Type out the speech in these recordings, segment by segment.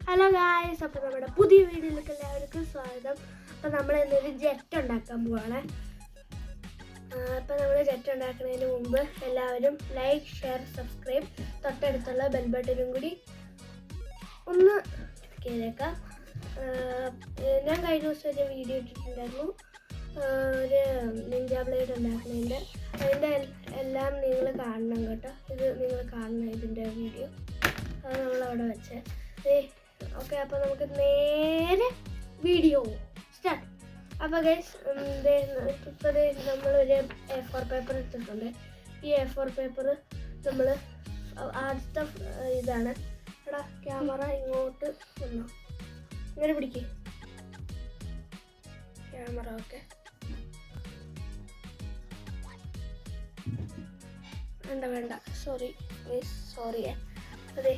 Hello guys, അപ്പോൾ നമ്മുടെ പുതിയ വീഡിയോയിലേക്ക് എല്ലാവർക്കും സ്വാഗതം. അപ്പോൾ നമ്മൾ ഇന്നൊരു ജെറ്റ് ഉണ്ടാക്കാൻ പോവാണ്. അപ്പോൾ നമ്മൾ ജെറ്റ് ഉണ്ടാക്കുന്നതിന് മുമ്പ് എല്ലാവരും ലൈക്ക്, ഷെയർ, സബ്സ്ക്രൈബ്, തൊട്ടടുത്തുള്ള ബെൽ ബട്ടനും കൂടി ഒന്ന് ചെയ്തേക്കാം. ഞാൻ കഴിഞ്ഞ ദിവസം ഒരു വീഡിയോ ഇട്ടിട്ടുണ്ടായിരുന്നു, ഒരു നിഞ്ച ബ്ലേഡ് ഉണ്ടാക്കുന്നതിൻ്റെ. അതിൻ്റെ എല്ലാം നിങ്ങൾ കാണണം കേട്ടോ. ഇത് നിങ്ങൾ കാണണം, ഇതിൻ്റെ വീഡിയോ. അത് നമ്മളവിടെ വെച്ച് ഓക്കെ. അപ്പോൾ നമുക്ക് നേരെ വീഡിയോ സ്റ്റാർട്ട്. അപ്പോൾ ഗൈസ്, ഇപ്പോൾ നമ്മളൊരു A4 പേപ്പർ എടുത്തിട്ടുണ്ട്. ഈ A4 പേപ്പർ നമ്മൾ ആദ്യത്തെ ഇതാണ്. എടാ ക്യാമറ ഇങ്ങോട്ട് വന്നോ, ഇങ്ങനെ പിടിക്കേ ക്യാമറ. ഓക്കെ, വേണ്ട സോറി അതെ,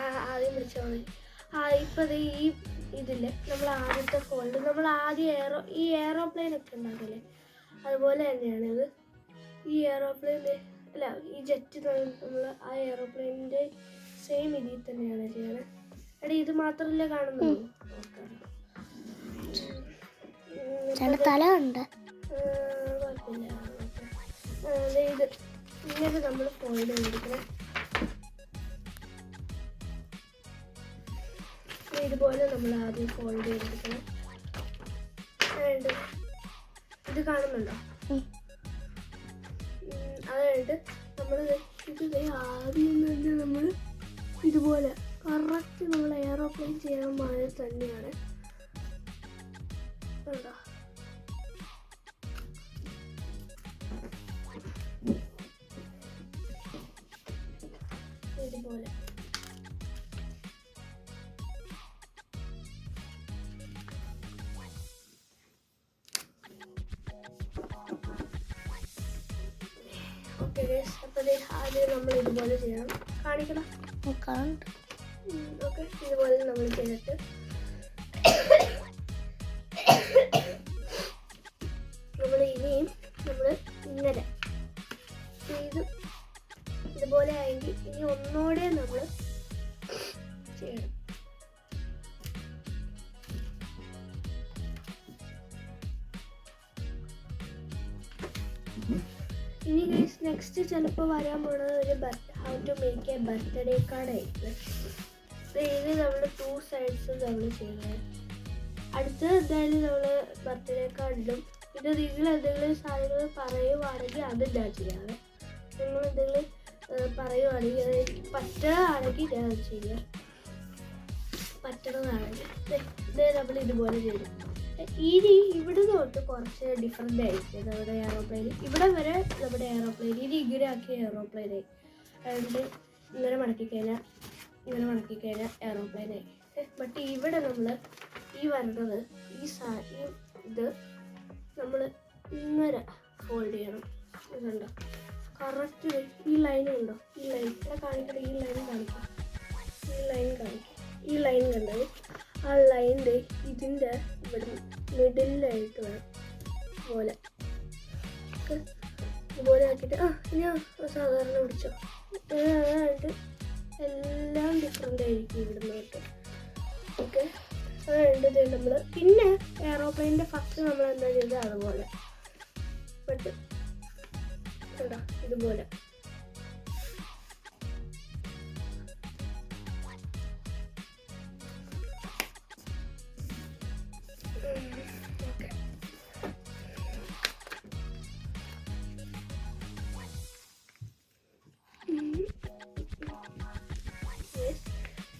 ആദ്യം പിടിച്ചാൽ മതി. ഇപ്പോൾ ഈ ഇതില്ലേ, നമ്മൾ ആദ്യത്തെ ഫോൾഡ്, നമ്മൾ ആദ്യം ഈ എയറോപ്ലെയിനൊക്കെ ഉണ്ടാക്കില്ലേ, അതുപോലെ തന്നെയാണ് ഇത്. ഈ എയറോപ്ലെയിൻ്റെ അല്ല, ഈ ജെറ്റ് നമ്മൾ ആ എയറോപ്ലെയിനിൻ്റെ സെയിം ഇതിൽ തന്നെയാണ് ചെയ്യണത്. എടാ ഇത് മാത്രമല്ലേ കാണുന്നുള്ളൂ, തല ഉണ്ട്, കുഴപ്പമില്ല. ഇത് ഇങ്ങനെ നമ്മൾ ഫോൾഡ് ചെയ്തിരിക്കണം. ഇതുപോലെ നമ്മൾ ആദ്യം ഫോൾഡ് ചെയ്തെടുക്കണം. ഇത് കാണുന്നുണ്ടോ? അതായത് നമ്മൾ ഇത് ആദ്യം തന്നെ നമ്മൾ ഇതുപോലെ കറക്റ്റ് നമ്മൾ എയറോപ്ലെയിൻ ചെയ്യാൻ മാതിരി തന്നെയാണ്. കണ്ടോ? ഇതുപോലെ ഓക്കെ ഗൈസ്. അപ്പോൾ ആദ്യം നമ്മൾ ഇതുപോലെ ചെയ്യണം. കാണിക്കണം. ഓക്കെ, ഇതുപോലെ നമ്മൾ ചെയ്തിട്ട് നമ്മൾ ഇനിയും നമ്മൾ ഇങ്ങനെ ചെയ്ത് ഇതുപോലെ ആയെങ്കിൽ ഇനി ഒന്നുകൂടെ നമ്മൾ ചെയ്യണം. ഇനി ഗൈസ് നെക്സ്റ്റ് ചിലപ്പോൾ വരാൻ പോകുന്നത് ഒരു how to make a birthday card ആയിരിക്കും. ഇത് നമ്മൾ 2 സൈഡ്സും നമ്മൾ ചെയ്യുന്നത്. അടുത്ത് എന്തായാലും നമ്മൾ ബർത്ത്ഡേ കാർഡ് ഇടും. ഇത് നിങ്ങൾ എന്തെങ്കിലും സാധനങ്ങൾ പറയുവാണെങ്കിൽ അത് ഞാൻ ചെയ്യാറ്. നിങ്ങൾ എന്തെങ്കിലും പറയുവാണെങ്കിൽ പറ്റണതാണെങ്കിൽ ഞാൻ ചെയ്യുക, പറ്റണതാണെങ്കിൽ ഇത് നമ്മൾ ഇതുപോലെ ചെയ്യും. ഇനി ഇവിടെ തൊട്ട് കുറച്ച് ഡിഫറെൻ്റ് ആയിരിക്കും നമ്മുടെ എയറോപ്ലെയിൻ. ഇവിടെ വരെ നമ്മുടെ എയറോപ്ലെയിൻ ഇനി ഇങ്ങനെ ആക്കിയ എയറോപ്ലെയിനായി. അതുകൊണ്ട് ഇങ്ങനെ മടക്കിക്കഴിഞ്ഞാൽ എയറോപ്ലെയിനായി. ബട്ട് ഇവിടെ നമ്മൾ ഈ വരുന്നത് ഇത് നമ്മൾ ഇങ്ങനെ ഫോൾഡ് ചെയ്യണം. ഇതുണ്ടോ കറക്റ്റ് ഈ ലൈൻ ഉണ്ടോ? ഈ ലൈൻ ഇവിടെ കാണിക്കണം. ഈ ലൈൻ കണ്ടത് ആ ലൈനിൻ്റെ ഇതിൻ്റെ ഇവിടെ മിഡിലായിട്ട് വേണം പോലെ ഇതുപോലെ ആക്കിയിട്ട് ഞാൻ സാധാരണ പിടിച്ചോ. അതായത് എല്ലാം ഡിഫറെൻ്റ് ആയിരിക്കും ഇവിടുന്ന് തൊട്ട്. ഓക്കെ, അതായത് നമ്മൾ പിന്നെ എയറോപ്ലെയിൻ്റെ ഫസ്റ്റ് നമ്മൾ എന്താ ചെയ്തത് അതുപോലെ ബട്ട് കേട്ടോ ഇതുപോലെ.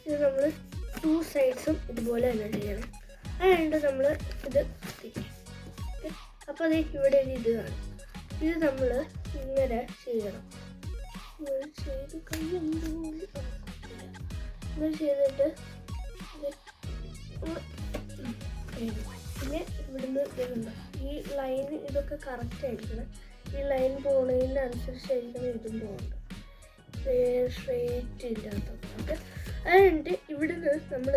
ഇത് നമ്മൾ 2 സൈഡ്സും ഇതുപോലെ തന്നെ ചെയ്യണം. അതുകൊണ്ട് നമ്മൾ ഇത് അപ്പോൾ അത് ഇവിടെ ഒരു ഇത് കാണും. ഇത് നമ്മൾ ഇങ്ങനെ ചെയ്യണം. ഇങ്ങനെ ചെയ്തിട്ട് പിന്നെ ഇവിടുന്ന് ഇതുണ്ട് ഈ ലൈൻ, ഇതൊക്കെ കറക്റ്റ് ആയിരിക്കണം. ഈ ലൈൻ പോകുന്നതിനനുസരിച്ചായിരിക്കണം ഇതും പോകുന്നത്, സ്ട്രെയിറ്റ് ഇല്ലാത്തതൊക്കെ. അതുകൊണ്ട് ഇവിടുന്ന് നമ്മൾ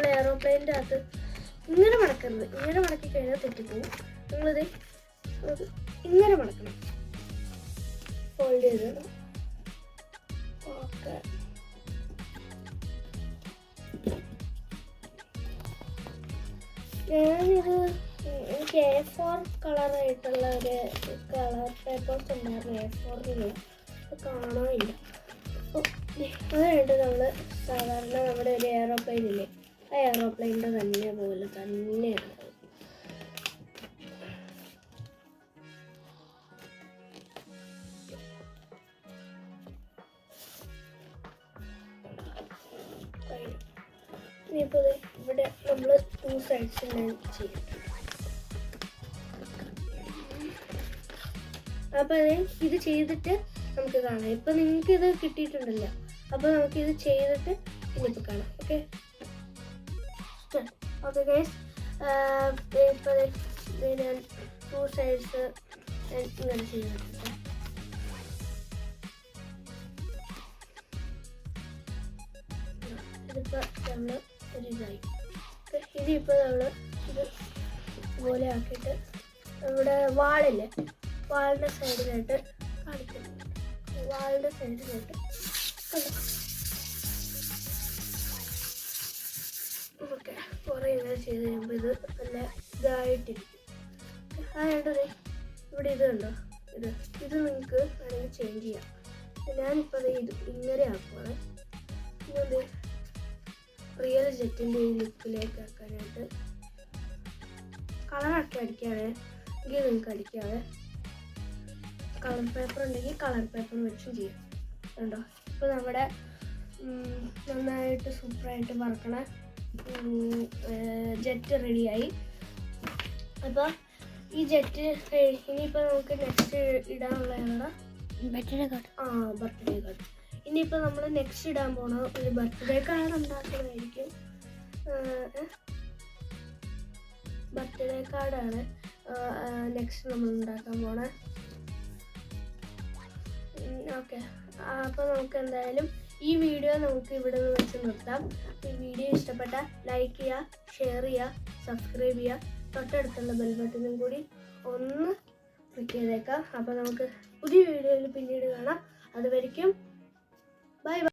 എയറോപ്ലെയിൻ്റെ അകത്ത് ഇങ്ങനെ മടക്കരുത്. ഇങ്ങനെ മടക്കി കഴിഞ്ഞാൽ തെറ്റിപ്പോവും. നമ്മളിത് ഇങ്ങനെ മടക്കണം, ഫോൾഡ് ചെയ്ത്. ഓക്കെ, ഞാനിത് എനിക്ക് A4 കളറായിട്ടുള്ള ഒരു കളർ പേപ്പേഴ്സ് ഉണ്ടായിരുന്നു A4 കാണാനില്ല. അതായിട്ട് നമ്മൾ സാധാരണ നമ്മുടെ ഒരു എയറോപ്ലെയിൻ ഇല്ലേ, ആ എയറോപ്ലെയിൻ്റെ തന്നെ പോലെ തന്നെയാണ്. ഇനിയിപ്പോൾ ഇവിടെ നമ്മൾ 2 സൈഡ്സ് ഞാൻ ചെയ്യും. അപ്പോൾ ഇത് ചെയ്തിട്ട് നമുക്ക് കാണാം. ഇപ്പം നിങ്ങൾക്ക് ഇത് കിട്ടിയിട്ടുണ്ടല്ലോ, അപ്പോൾ നമുക്കിത് ചെയ്തിട്ട് ഇനിയിപ്പോൾ കാണാം. ഓക്കെ ഓക്കെ ഗൈസ്, ഇപ്പോൾ ഞാൻ 2 സൈഡ്സ് ഇങ്ങനെ ചെയ്തിട്ടുണ്ട്. ഇതിപ്പോൾ നമ്മൾ ഒരു ഇതായി. ഇനിയിപ്പോൾ നമ്മൾ ഇത് ഇതുപോലെ ആക്കിയിട്ട് ഇവിടെ വാളില്ലേ, വാളിൻ്റെ സൈഡിലായിട്ട് കാണിക്കുന്നുണ്ട്. വാളിൻ്റെ സൈഡിലായിട്ട് ഓക്കെ കുറേ ഇങ്ങനെ ചെയ്ത് കഴിയുമ്പോൾ ഇത് നല്ല ഇതായിട്ടിരിക്കും. അതായത് ഇവിടെ ഇത് കണ്ടോ, ഇത് നിങ്ങൾക്ക് വേണമെങ്കിൽ ചേഞ്ച് ചെയ്യാം. ഞാനിപ്പോൾ ഇത് ഇങ്ങനെ ആക്കുവാണ്. ഇങ്ങനെ റിയൽ ജെറ്റിൻ്റെ ഈ ലുക്കിലേക്ക് ആക്കാനായിട്ട് കളറാക്കി അടിക്കാതെ എങ്കിൽ നിങ്ങൾക്ക് അടിക്കാതെ കളർ പേപ്പർ ഉണ്ടെങ്കിൽ കളർ പേപ്പർ വെച്ചും ചെയ്യാം. കണ്ടോ, ഇപ്പോൾ നമ്മുടെ നന്നായിട്ട് സൂപ്പറായിട്ട് വറക്കണ ജെറ്റ് റെഡിയായി. അപ്പോൾ ഈ ജെറ്റ് ഇനിയിപ്പോൾ നമുക്ക് നെക്സ്റ്റ് ഇടാനുള്ള ബർത്ത്ഡേ കാർഡ്. Birthday card. ഇനിയിപ്പോൾ നമ്മൾ നെക്സ്റ്റ് ഇടാൻ പോണ ഒരു ബർത്ത്ഡേ കാർഡ് ഉണ്ടാക്കുന്നതായിരിക്കും. ബർത്ത്ഡേ കാർഡാണ് നെക്സ്റ്റ് നമ്മൾ ഉണ്ടാക്കാൻ പോണേ. ഓക്കെ, അപ്പോൾ നമുക്ക് എന്തായാലും ഈ വീഡിയോ നമുക്ക് ഇവിടെ നിന്ന് വെച്ച് നിർത്താം. ഈ വീഡിയോ ഇഷ്ടപ്പെട്ടാൽ ലൈക്ക് ചെയ്യുക, ഷെയർ ചെയ്യുക, സബ്സ്ക്രൈബ് ചെയ്യുക, തൊട്ടടുത്തുള്ള ബെൽ ബട്ടണും കൂടി ഒന്ന് ക്ലിക്ക് ചെയ്തേക്കാം. അപ്പോൾ നമുക്ക് പുതിയ വീഡിയോയിൽ പിന്നീട് കാണാം. അതുവരെയ്ക്കും ബൈ ബൈ.